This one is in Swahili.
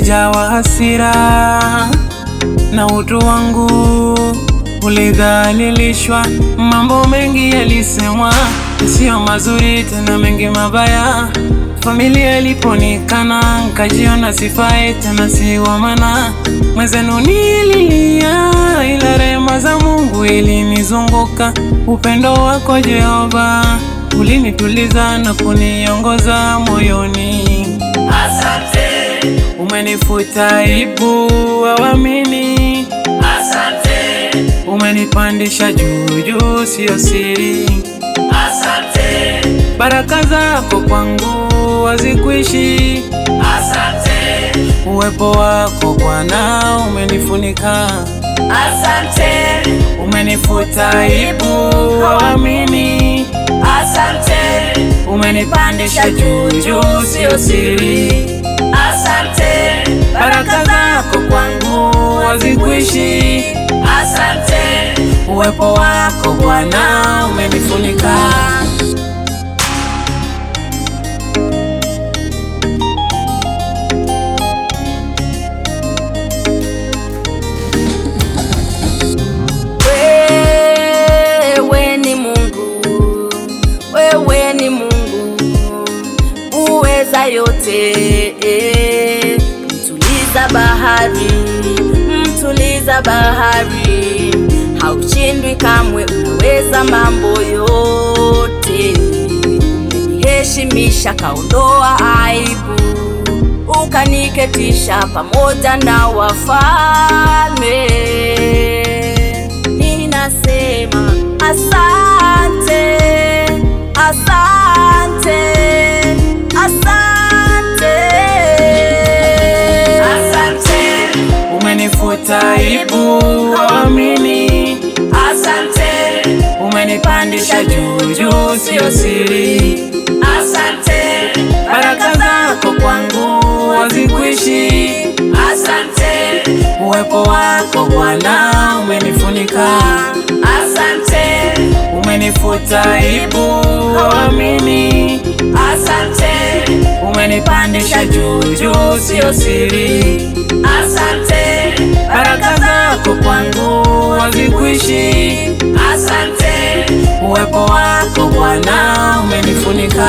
nilijawa hasira na utu wangu ulidhalilishwa. Mambo mengi yalisemwa sio mazuri, tena mengi mabaya. Familia iliponikana, nikajiona sifai, tena si wa maana. Mwenzenu nililia, ila rehema za Mungu ilinizunguka. Upendo wako Jehova ulinituliza na kuniongoza moyoni. Asante. Umenifuta aibu waamini. Asante. Umenipandisha juu juu, sio siri. Asante. Baraka zako kwangu hazikwishi. Asante. Uwepo wako Bwana umenifunika. Asante. Umenifuta aibu waamini. Asante. Umenipandisha juu juu, sio siri. Asante. Baraka zako kwangu hazikwishi. Asante. Uwepo wako Bwana umenifunika. Wewe ni Mungu, wewe ni Mungu uweza yote. Mtuliza bahari, mtuliza bahari, haushindwi kamwe, unaweza mambo yote. Umeniheshimisha, kaondoa aibu, ukaniketisha pamoja na wafalme. Ninasema asante, asante, asante. Asante. Umenifuta aibu waamini. Asante. Umenipandisha juu juu, sio siri. Asante. Baraka zako kwangu hazikwishi. Asante. Uwepo wako Bwana umenifunika. Asante. Umenifuta aibu waamini. Asante. Umenipandisha juu juu, sio siri. Asante. Baraka zako kwangu hazikwishi. Asante. Uwepo wako Bwana umenifunika.